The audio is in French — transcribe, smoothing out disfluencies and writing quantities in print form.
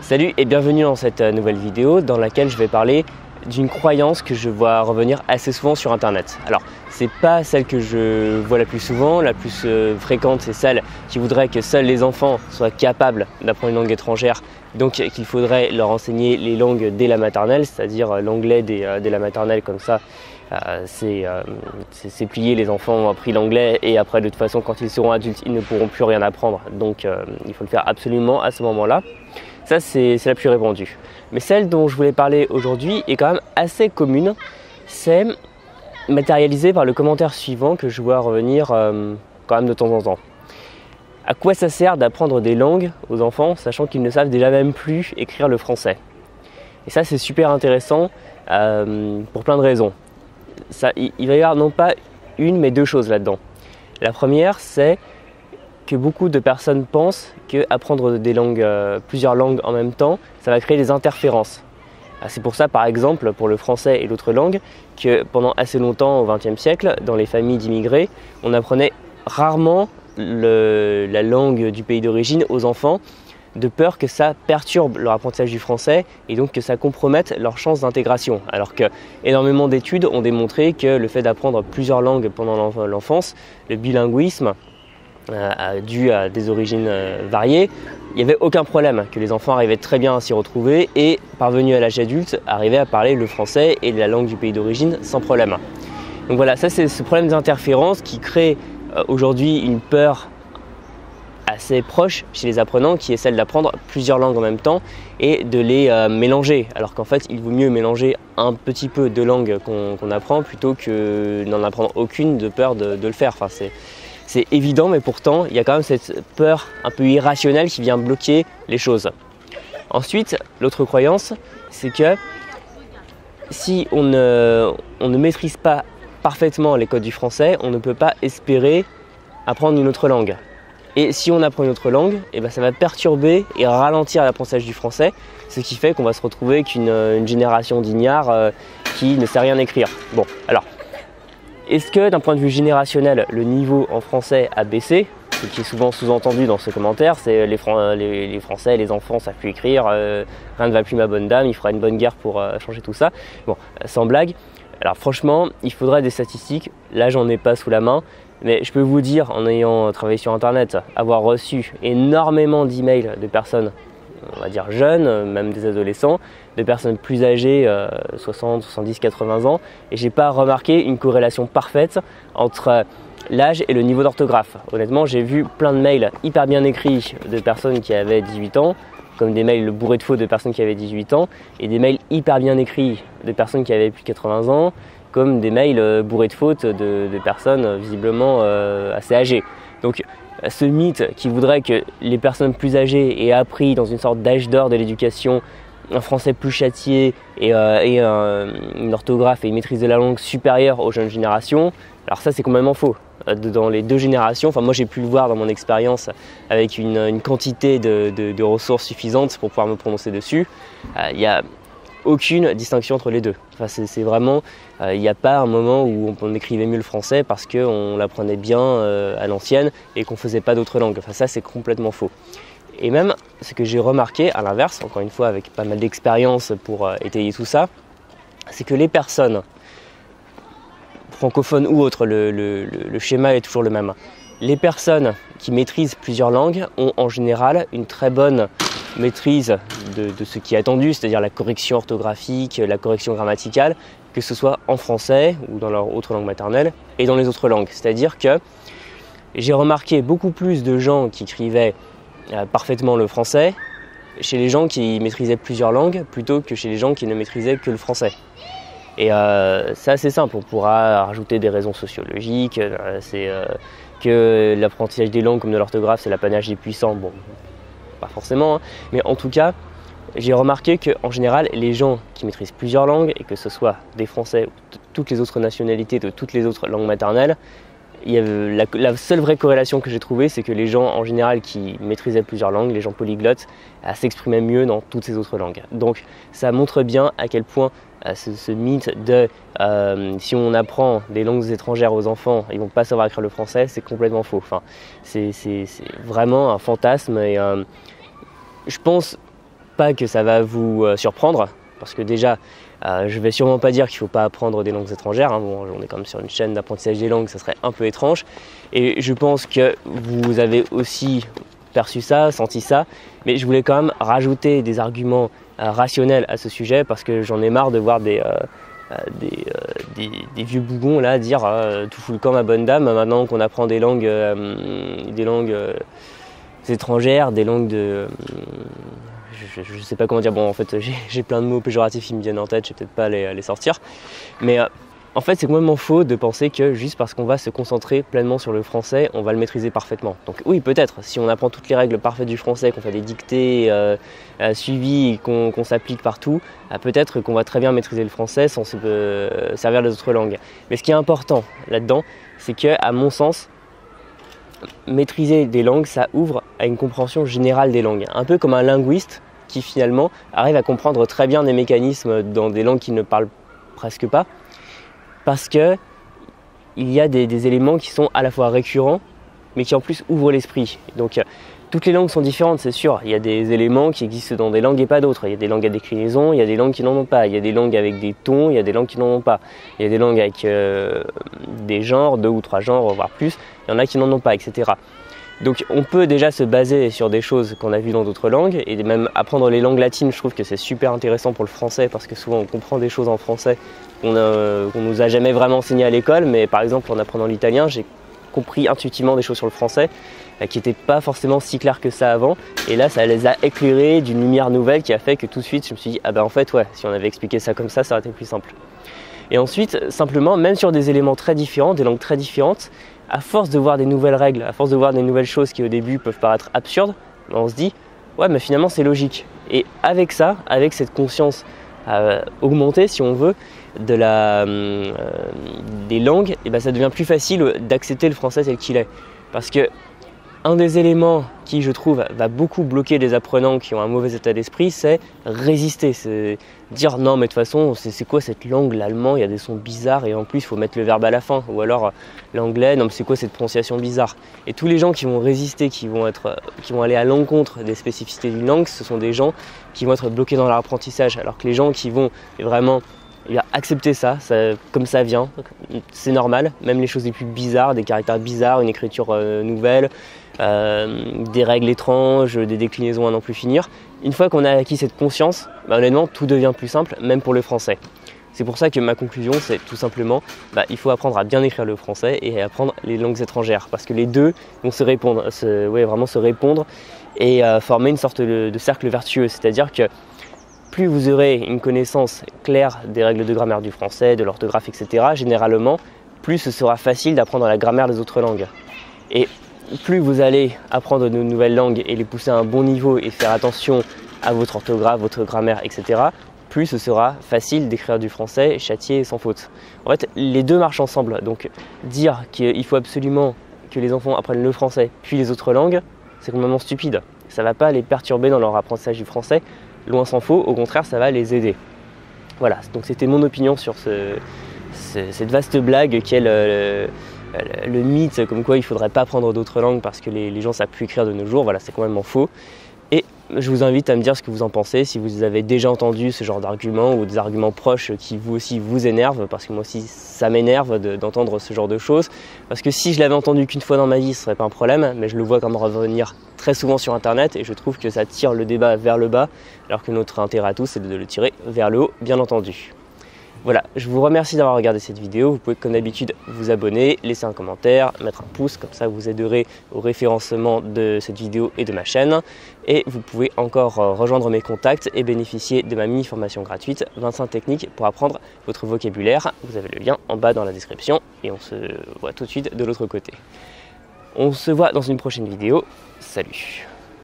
Salut et bienvenue dans cette nouvelle vidéo dans laquelle je vais parler d'une croyance que je vois revenir assez souvent sur internet. Alors, c'est pas celle que je vois la plus souvent, la plus fréquente, c'est celle qui voudrait que seuls les enfants soient capables d'apprendre une langue étrangère, donc qu'il faudrait leur enseigner les langues dès la maternelle, c'est-à-dire l'anglais dès la maternelle, comme ça. C'est plié, les enfants ont appris l'anglais et après de toute façon quand ils seront adultes ils ne pourront plus rien apprendre, donc il faut le faire absolument à ce moment-là. Ça c'est la plus répandue. Mais celle dont je voulais parler aujourd'hui est quand même assez commune, c'est matérialisée par le commentaire suivant que je vois revenir quand même de temps en temps. À quoi ça sert d'apprendre des langues aux enfants sachant qu'ils ne savent déjà même plus écrire le français? Et ça c'est super intéressant pour plein de raisons. Il va y avoir non pas une mais deux choses là-dedans. La première, c'est que beaucoup de personnes pensent qu'apprendre des langues, plusieurs langues en même temps, ça va créer des interférences. C'est pour ça, par exemple, pour le français et l'autre langue, que pendant assez longtemps, au XXe siècle, dans les familles d'immigrés, on apprenait rarement la langue du pays d'origine aux enfants, de peur que ça perturbe leur apprentissage du français et donc que ça compromette leurs chances d'intégration. Alors que énormément d'études ont démontré que le fait d'apprendre plusieurs langues pendant l'enfance, le bilinguisme, dû à des origines variées, il n'y avait aucun problème, que les enfants arrivaient très bien à s'y retrouver et, parvenus à l'âge adulte, arrivaient à parler le français et la langue du pays d'origine sans problème. Donc voilà, ça c'est ce problème d'interférence qui crée aujourd'hui une peur assez proche chez les apprenants, qui est celle d'apprendre plusieurs langues en même temps et de les mélanger, alors qu'en fait il vaut mieux mélanger un petit peu de langues qu'on apprend plutôt que n'en apprendre aucune de peur de le faire. Enfin, c'est évident, mais pourtant il y a quand même cette peur un peu irrationnelle qui vient bloquer les choses. Ensuite, l'autre croyance, c'est que si on ne maîtrise pas parfaitement les codes du français, on ne peut pas espérer apprendre une autre langue. Et si on apprend une autre langue, ça va perturber et ralentir l'apprentissage du français, ce qui fait qu'on va se retrouver avec une génération d'ignards qui ne sait rien écrire. Bon, alors, est-ce que d'un point de vue générationnel, le niveau en français a baissé? Ce qui est souvent sous-entendu dans ce commentaire, c'est les Français, les enfants ne savent plus écrire, rien ne va plus ma bonne dame, il faudra une bonne guerre pour changer tout ça. Bon, sans blague, alors franchement, il faudrait des statistiques, là j'en ai pas sous la main, mais je peux vous dire, en ayant travaillé sur internet, avoir reçu énormément d'emails de personnes, on va dire jeunes, même des adolescents, de personnes plus âgées, 60, 70, 80 ans, et j'ai pas remarqué une corrélation parfaite entre l'âge et le niveau d'orthographe. Honnêtement, j'ai vu plein de mails hyper bien écrits de personnes qui avaient 18 ans, comme des mails bourrés de fautes de personnes qui avaient 18 ans, et des mails hyper bien écrits de personnes qui avaient plus de 80 ans, comme des mails bourrés de fautes de personnes visiblement assez âgées. Donc ce mythe qui voudrait que les personnes plus âgées aient appris dans une sorte d'âge d'or de l'éducation un français plus châtié et une orthographe et une maîtrise de la langue supérieure aux jeunes générations, alors ça c'est complètement faux. Dans les deux générations, enfin moi j'ai pu le voir dans mon expérience avec une quantité de ressources suffisantes pour pouvoir me prononcer dessus, il y a aucune distinction entre les deux. Enfin, c'est vraiment, il n'y a pas un moment où on écrivait mieux le français parce qu'on l'apprenait bien à l'ancienne et qu'on ne faisait pas d'autres langues. Enfin, ça, c'est complètement faux. Et même, ce que j'ai remarqué, à l'inverse, encore une fois avec pas mal d'expérience pour étayer tout ça, c'est que les personnes, francophones ou autres, le schéma est toujours le même. Les personnes qui maîtrisent plusieurs langues ont en général une très bonne maîtrise de ce qui est attendu, c'est-à-dire la correction orthographique, la correction grammaticale, que ce soit en français ou dans leur autre langue maternelle et dans les autres langues. C'est-à-dire que j'ai remarqué beaucoup plus de gens qui écrivaient parfaitement le français chez les gens qui maîtrisaient plusieurs langues plutôt que chez les gens qui ne maîtrisaient que le français. Et c'est assez simple, on pourra rajouter des raisons sociologiques, que l'apprentissage des langues comme de l'orthographe c'est l'apanage des puissants, bon, pas forcément, hein. Mais en tout cas, j'ai remarqué qu'en général, les gens qui maîtrisent plusieurs langues, et que ce soit des Français ou toutes les autres nationalités de toutes les autres langues maternelles, il y a la seule vraie corrélation que j'ai trouvée, c'est que les gens en général qui maîtrisaient plusieurs langues, les gens polyglottes, s'exprimaient mieux dans toutes ces autres langues. Donc ça montre bien à quel point ce mythe de si on apprend des langues étrangères aux enfants, ils vont pas savoir écrire le français, c'est complètement faux. Enfin, c'est vraiment un fantasme et je pense pas que ça va vous surprendre, parce que déjà, je vais sûrement pas dire qu'il ne faut pas apprendre des langues étrangères, hein. Bon, on est quand même sur une chaîne d'apprentissage des langues, ça serait un peu étrange. Et je pense que vous avez aussi perçu ça, senti ça, mais je voulais quand même rajouter des arguments rationnels à ce sujet, parce que j'en ai marre de voir des vieux bougons là dire tout fout le camp ma bonne dame, maintenant qu'on apprend des langues étrangères, des langues de... je sais pas comment dire, bon en fait j'ai plein de mots péjoratifs qui me viennent en tête, je vais peut-être pas les sortir, mais en fait c'est complètement faux de penser que juste parce qu'on va se concentrer pleinement sur le français, on va le maîtriser parfaitement. Donc oui, peut-être, si on apprend toutes les règles parfaites du français, qu'on fait des dictées suivies, qu'on s'applique partout, peut-être qu'on va très bien maîtriser le français sans se servir des autres langues. Mais ce qui est important là-dedans, c'est que, à mon sens, maîtriser des langues, ça ouvre à une compréhension générale des langues. Un peu comme un linguiste qui finalement arrive à comprendre très bien des mécanismes dans des langues qu'il ne parle presque pas, parce que il y a des éléments qui sont à la fois récurrents, mais qui en plus ouvrent l'esprit. Donc toutes les langues sont différentes, c'est sûr. Il y a des éléments qui existent dans des langues et pas d'autres. Il y a des langues à déclinaison, il y a des langues qui n'en ont pas. Il y a des langues avec des tons, il y a des langues qui n'en ont pas. Il y a des langues avec des genres, 2 ou 3 genres, voire plus. Il y en a qui n'en ont pas, etc. Donc on peut déjà se baser sur des choses qu'on a vues dans d'autres langues, et même apprendre les langues latines. Je trouve que c'est super intéressant pour le français, parce que souvent on comprend des choses en français qu'on nous a jamais vraiment enseigné à l'école, mais par exemple en apprenant l'italien, j'ai compris intuitivement des choses sur le français qui n'étaient pas forcément si claires que ça avant, et là ça les a éclairés d'une lumière nouvelle qui a fait que tout de suite je me suis dit ah ben en fait ouais, si on avait expliqué ça comme ça aurait été plus simple. Et ensuite simplement, même sur des éléments très différents, des langues très différentes, à force de voir des nouvelles règles, à force de voir des nouvelles choses qui au début peuvent paraître absurdes, on se dit ouais mais finalement c'est logique. Et avec ça, avec cette conscience augmentée si on veut des langues, et ben ça devient plus facile d'accepter le français tel qu'il est. Parce que un des éléments qui, je trouve, va beaucoup bloquer les apprenants qui ont un mauvais état d'esprit, c'est résister. C'est dire non mais de toute façon, c'est quoi cette langue, l'allemand, il y a des sons bizarres et en plus il faut mettre le verbe à la fin. Ou alors l'anglais, non mais c'est quoi cette prononciation bizarre. Et tous les gens qui vont résister, qui vont aller à l'encontre des spécificités d'une langue, ce sont des gens qui vont être bloqués dans leur apprentissage. Alors que les gens qui vont vraiment accepter ça comme ça vient, c'est normal, même les choses les plus bizarres, des caractères bizarres, une écriture nouvelle, des règles étranges, des déclinaisons à n'en plus finir. Une fois qu'on a acquis cette conscience, honnêtement tout devient plus simple, même pour le français. C'est pour ça que ma conclusion c'est tout simplement, il faut apprendre à bien écrire le français et apprendre les langues étrangères, parce que les deux vont se répondre, vraiment se répondre et former une sorte de cercle vertueux, c'est-à-dire que plus vous aurez une connaissance claire des règles de grammaire du français, de l'orthographe, etc., généralement, plus ce sera facile d'apprendre la grammaire des autres langues. Et plus vous allez apprendre de nouvelles langues et les pousser à un bon niveau et faire attention à votre orthographe, votre grammaire, etc., plus ce sera facile d'écrire du français châtié et sans faute. En fait, les deux marchent ensemble. Donc dire qu'il faut absolument que les enfants apprennent le français puis les autres langues, c'est complètement stupide. Ça ne va pas les perturber dans leur apprentissage du français. Loin s'en faut, au contraire ça va les aider. Voilà, donc c'était mon opinion sur cette vaste blague qui est le mythe comme quoi il ne faudrait pas apprendre d'autres langues parce que les gens ne savent plus écrire de nos jours. Voilà, c'est complètement faux. Et je vous invite à me dire ce que vous en pensez, si vous avez déjà entendu ce genre d'arguments ou des arguments proches qui vous aussi vous énervent, parce que moi aussi ça m'énerve d'entendre ce genre de choses, parce que si je l'avais entendu qu'une fois dans ma vie ce serait pas un problème, mais je le vois comme revenir très souvent sur internet et je trouve que ça tire le débat vers le bas, alors que notre intérêt à tous c'est de le tirer vers le haut, bien entendu. Voilà, je vous remercie d'avoir regardé cette vidéo. Vous pouvez comme d'habitude vous abonner, laisser un commentaire, mettre un pouce, comme ça vous aiderez au référencement de cette vidéo et de ma chaîne. Et vous pouvez encore rejoindre mes contacts et bénéficier de ma mini-formation gratuite 25 techniques pour apprendre votre vocabulaire. Vous avez le lien en bas dans la description et on se voit tout de suite de l'autre côté. On se voit dans une prochaine vidéo. Salut!